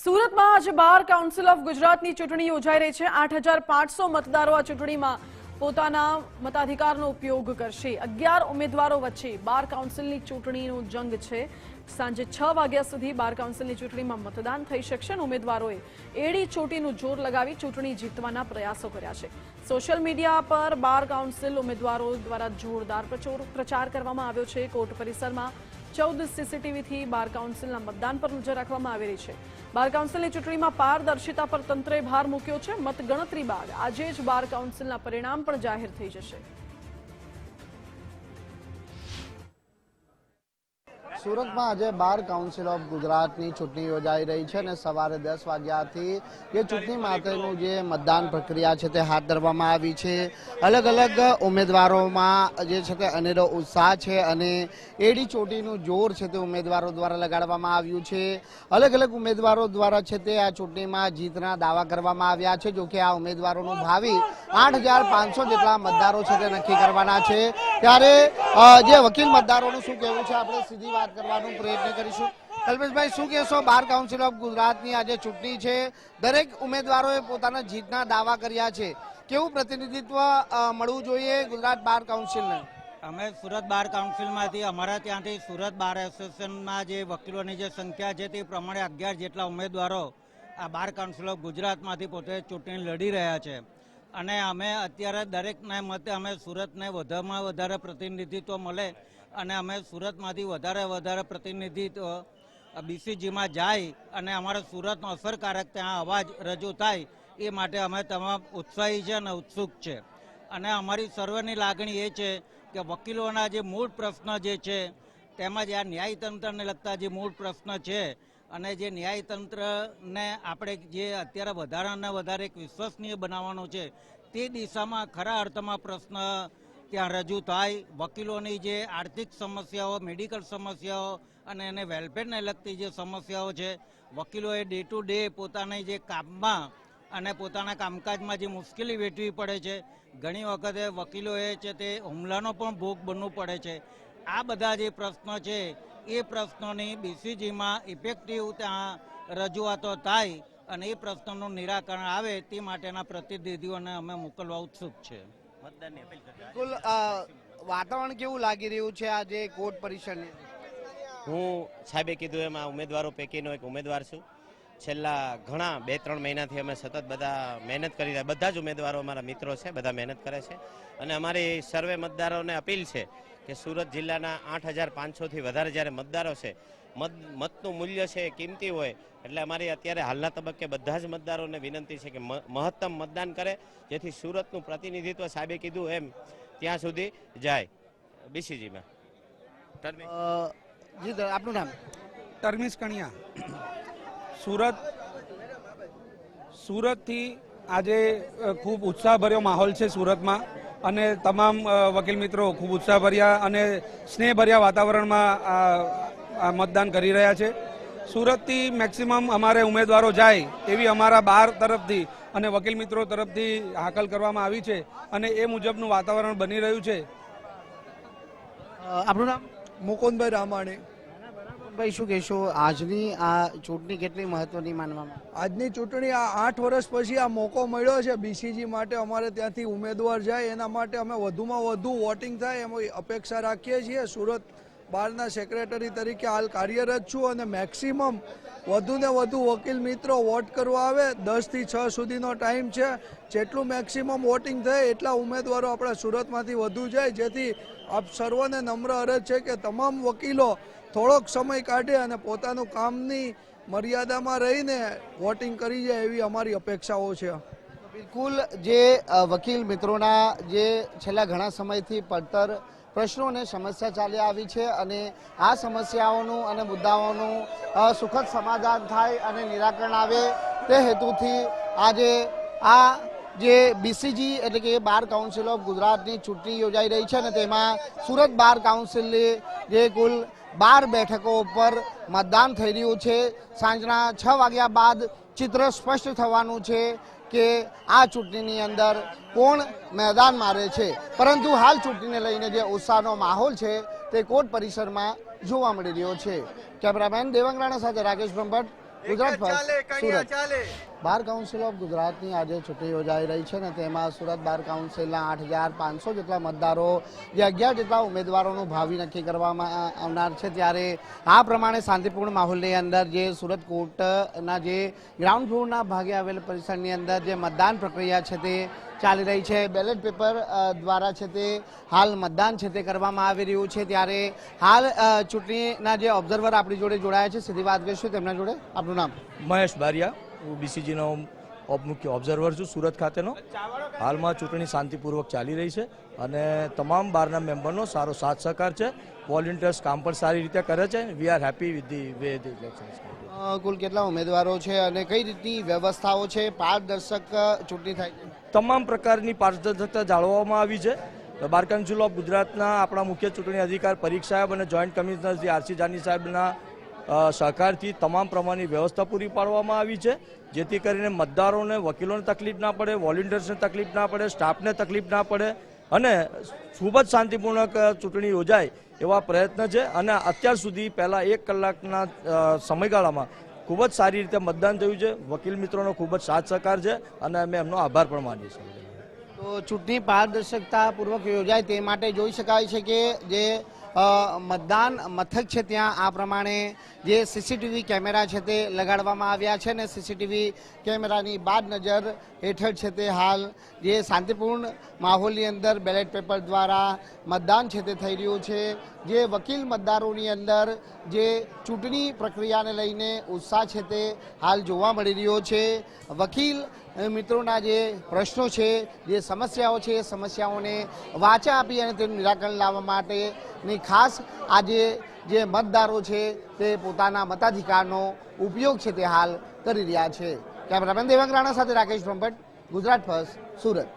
સુરતમાં આજે bar council of ગુજરાતની ચૂંટણી યોજાઈ રહી છે। 8500 મતદારો આ ચૂંટણીમાં પોતાના મતાધિકારનો ઉપયોગ કરશે। 11 ઉમેદવારો વચ્ચે બાર કાઉન્સિલની ચૂંટણીનો જંગ છે। સાંજે 6 વાગ્યા સુધી બાર કાઉન્સિલની ચૂંટણીમાં મતદાન થઈ શકશે। ઉમેદવારોએ એડી ચોટીનું જોર લગાવી ચૂંટણી જીતવાના પ્રયાસો કર્યા છે। સોશિયલ મીડિયા પર બાર કાઉન્સિલ ઉમેદવારો દ્વારા જોરદાર પ્રચાર કરવામાં આવ્યો છે। કોર્ટ પરિસરમાં 14 સીસીટીવીથી બાર કાઉન્સિલના મતદાન પર નજર રાખવામાં આવી રહી છે। બાર કાઉન્સિલની ચૂંટણીમાં પારદર્શિતા પર તંત્રે ભાર મૂક્યો છે। મતગણતરી બાદ આજે જ બાર કાઉન્સિલના પરિણામ પણ જાહેર થઈ જશે। સુરતમાં આજે બાર કાઉન્સિલ ઓફ ગુજરાતની ચૂંટણી યોજાઈ રહી છે અને સવારે 10 વાગ્યાથી જે ચૂંટણી માટેનું જે મતદાન પ્રક્રિયા છે તે હાથ ધરવામાં આવી છે। અલગ અલગ ઉમેદવારોમાં જે છે તે અનેરો ઉત્સાહ છે અને એડી ચોટીનું જોર છે તે ઉમેદવારો દ્વારા લગાડવામાં આવ્યું છે। અલગ અલગ ઉમેદવારો દ્વારા છે તે આ ચૂંટણીમાં જીતના દાવા કરવામાં આવ્યા છે। જો કે આ ઉમેદવારોનું ભાવિ 8500 જેટલા મતદારો છે તે નક્કી કરવાના છે। ત્યારે જે વકીલ મતદારોનું શું કહેવું છે આપણે સીધી વાત કરવાનો પ્રયત્ન કરીશું। કલ્પેશભાઈ, શું કહેશો? બાર કાઉન્સિલ ઓફ ગુજરાતની આજે ચૂંટણી છે, દરેક ઉમેદવારોએ પોતાના જીતના દાવા કર્યા છે। કેવું પ્રતિનિધિત્વ મળવું જોઈએ ગુજરાત બાર કાઉન્સિલને? અમે સુરત બાર કાઉન્સિલમાંથી અમારા ત્યાંથી સુરત બાર એસોસિએશનમાં જે વકીલોની જે સંખ્યા છે તે પ્રમાણે 11 જેટલા ઉમેદવારો આ બાર કાઉન્સિલ ઓફ ગુજરાતમાંથી પોતે ચૂંટણી લડી રહ્યા છે અને અમે અત્યારે દરેકને મતે અમે સુરતને વધારેમાં વધારે પ્રતિનિધિત્વ મળે અને અમે સુરતમાંથી વધારે પ્રતિનિધિત્વ બીસીજીમાં જાય અને અમારા સુરતનો અસરકારક ત્યાં અવાજ રજૂ થાય એ માટે અમે તમામ ઉત્સાહી છે અને ઉત્સુક છે। અને અમારી સર્વેની લાગણી એ છે કે વકીલોના જે મૂળ પ્રશ્ન જે છે તેમજ આ ન્યાયતંત્રને લગતા જે મૂળ પ્રશ્ન છે અને જે ન્યાયતંત્રને આપણે જે અત્યારે વધારે એક વિશ્વસનીય બનાવવાનું છે તે દિશામાં ખરા અર્થમાં પ્રશ્ન ત્યાં રજૂ થાય। વકીલોની જે આર્થિક સમસ્યાઓ, મેડિકલ સમસ્યાઓ અને એને વેલફેરને લગતી જે સમસ્યાઓ છે, વકીલોએ ડે ટુ ડે પોતાની જે કામમાં અને પોતાના કામકાજમાં જે મુશ્કેલી વેઠવી પડે છે, ઘણી વખતે વકીલોએ છે તે હુમલાનો પણ ભોગ બનવું પડે છે। આ બધા જે પ્રશ્નો છે એ પ્રશ્નોની બીસીજીમાં ઇફેક્ટિવ ત્યાં રજૂઆતો થાય અને એ પ્રશ્નોનું નિરાકરણ આવે તે માટેના પ્રતિનિધિઓને અમે મોકલવા ઉત્સુક છે। બિલકુલ, વાતાવરણ કેવું લાગી રહ્યું છે આજે કોર્ટ પરિસરની? હું સાહેબે કીધું એમાં ઉમેદવારો પૈકીનો એક ઉમેદવાર છું। છેલ્લા ઘણા 2-3 મહિનાથી અમે સતત બધા મહેનત કરી રહ્યા, બધા જ ઉમેદવારો અમારા મિત્રો છે, બધા મહેનત કરે છે અને અમારી સર્વે મતદારોને અપીલ છે કે સુરત જિલ્લાના 8500થી વધારે જ્યારે મતદારો છે, મતનું મૂલ્ય છે એ કિંમતી હોય એટલે અમારી અત્યારે હાલના તબક્કે બધા જ મતદારોને વિનંતી છે કે મહત્તમ મતદાન કરે જેથી સુરતનું પ્રતિનિધિત્વ સાહેબે કીધું એમ ત્યાં સુધી જાય બીસીજીમાં। જી, આપનું નામ? ટર્મિસ કણિયા। સુરતથી આજે ખૂબ ઉત્સાહભર્યો માહોલ છે સુરતમાં અને તમામ વકીલ મિત્રો ખૂબ ઉત્સાહભર્યા અને સ્નેહભર્યા વાતાવરણમાં મતદાન કરી રહ્યા છે। સુરતથી મેક્સિમમ અમારે ઉમેદવારો જાય એવી અમારા બાર તરફથી અને વકીલ મિત્રો તરફથી હાકલ કરવામાં આવી છે અને એ મુજબનું વાતાવરણ બની રહ્યું છે। આપનું નામ? મુકુંદભાઈ રામાણી। ભાઈ, શું કહેશો? આજની આ ચૂંટણી કેટલી મહત્વની માનવામાં? આજની ચૂંટણી આ 8 વર્ષ પછી આ મોકો મળ્યો છે બીસીજી માટે, અમારે ત્યાંથી ઉમેદવાર જાય એના માટે અમે વધુમાં વધુ વોટિંગ થાય એમ અપેક્ષા રાખીએ છીએ। સુરત બારના સેક્રેટરી તરીકે હાલ કાર્યરત છું અને મેક્સિમમ વધુને વધુ વકીલ મિત્રો વોટ કરવા આવે। 10 થી 6 સુધીનો ટાઈમ છે, જેટલું મેક્સિમમ વોટિંગ થાય એટલા ઉમેદવારો આપણા સુરતમાંથી વધુ જાય, જેથી આપ સર્વને નમ્ર અરજ છે કે તમામ વકીલો થોડોક સમય કાઢે અને પોતાનું કામની મર્યાદામાં રહીને વોટિંગ કરી જાય એવી અમારી અપેક્ષાઓ છે। બિલકુલ, જે વકીલ મિત્રોના જે છેલ્લા ઘણા સમયથી પડતર પ્રશ્નો અને સમસ્યા ચાલી આવી છે અને આ સમસ્યાઓનું અને મુદ્દાઓનું સુખદ સમાધાન થાય અને નિરાકરણ આવે તે હેતુથી આજે આ જે બીસીજી એટલે કે બાર કાઉન્સિલ ઓફ ગુજરાતની ચૂંટણી યોજાઈ રહી છે અને તેમાં સુરત બાર કાઉન્સિલની જે કુલ 12 બેઠકો ઉપર મતદાન થઈ રહ્યું છે। સાંજના 6 વાગ્યા બાદ ચિત્ર સ્પષ્ટ થવાનું છે કે આ ચૂંટણીની અંદર કોણ મેદાન મારે છે, પરંતુ હાલ ચૂંટણીને લઈને જે ઉત્સાહનો માહોલ છે તે કોર્ટ પરિસરમાં જોવા મળી રહ્યો છે। કેમેરામેન દેવંગ રાણા સાથે Rakesh Brahmbhatt, Gujarat first Surat bar council of ગુજરાતની આજે ચૂંટણી યોજાઈ રહી છે ને તેમાં સુરત બાર કાઉન્સિલના 8,500 જેટલા મતદારો જે 11 જેટલા ઉમેદવારોનું ભાવિ નક્કી કરવામાં આવનાર છે ત્યારે આ પ્રમાણે શાંતિપૂર્ણ માહોલની અંદર જે સુરત કોર્ટના જે ગ્રાઉન્ડ ફ્લોરના ભાગે આવેલ પરિસરની અંદર જે મતદાન પ્રક્રિયા છે તે ચાલી રહી છે. બેલેટ પેપર દ્વારા છે તે હાલ મતદાન છે તે કરવામાં આવી રહ્યું છે ત્યારે હાલ ચૂંટણીના જે ઓબ્ઝર્વર આપણી જોડે જોડાયા છે સીધી વાત કરીશું તેમના જોડે. આપનું નામ? મહેશ બારિયા. હું બીસીજીનો મુખ્ય ઓબ્ઝર્વર છું સુરત ખાતેનો. હાલમાં ચૂંટણી શાંતિપૂર્વક ચાલી રહી છે અને તમામ બારના મેમ્બરનો સારો સાથ સહકાર છે. વોલેન્ટિયર્સ કામ પણ સારી રીતે કરે છે. We are happy with the way the elections. કુલ કેટલા ઉમેદવારો છે અને કઈ રીતની વ્યવસ્થાઓ છે? પારદર્શક ચૂંટણી થાય છે? તમામ પ્રકારની પારદર્શકતા જાળવવામાં આવી છે. બાર કાઉન્સિલ ઓફ ગુજરાતના આપણા મુખ્ય ચૂંટણી અધિકાર પરીખ સાહેબ અને joint commissioner Shri RC Jani સાહેબના સહકારથી તમામ પ્રમાણની વ્યવસ્થા પૂરી પાડવામાં આવી છે જેથી કરીને મતદારોને વકીલોને તકલીફ ના પડે, વોલેન્ટિયર્સને તકલીફ ના પડે, સ્ટાફને તકલીફ ના પડે અને ખૂબ જ શાંતિપૂર્ણક ચૂંટણી યોજાય એવા પ્રયત્ન છે. અને અત્યાર સુધી પહેલાં 1 કલાકના સમયગાળામાં ખૂબ જ સારી રીતે મતદાન થયું છે. વકીલ મિત્રોનો ખૂબ જ સાથ સહકાર છે અને અમે એમનો આભાર પણ માનીએ છીએ. તો ચૂંટણી પારદર્શકતા પૂર્વક યોજાય તે માટે જોઈ શકાય છે કે જે મતદાન મથક છે ત્યાં આ પ્રમાણે જે સીસીટીવી કેમેરા છે તે લગાડવામાં આવ્યા છે અને સીસીટીવી કેમેરાની બાદ નજર હેઠળ છે તે હાલ જે શાંતિપૂર્ણ માહોલની અંદર બેલેટ પેપર દ્વારા મતદાન છે તે થઈ રહ્યું છે. જે વકીલ મતદારોની અંદર જે ચૂંટણી પ્રક્રિયાને લઈને ઉત્સાહ છે તે હાલ જોવા મળી રહ્યો છે. વકીલ મિત્રોના જે પ્રશ્નો છે, જે સમસ્યાઓ છે, એ સમસ્યાઓને વાચા આપી અને તેનું નિરાકરણ લાવવા માટેની ખાસ આજે જે મતદારો છે તે પોતાના મતાધિકારનો ઉપયોગ છે તે હાલ કરી રહ્યા છે. કેમેરામેન દેવાંગ રાણા સાથે રાકેશ બ્રહ્મભટ્ટ, ગુજરાત ફર્સ્ટ, સુરત.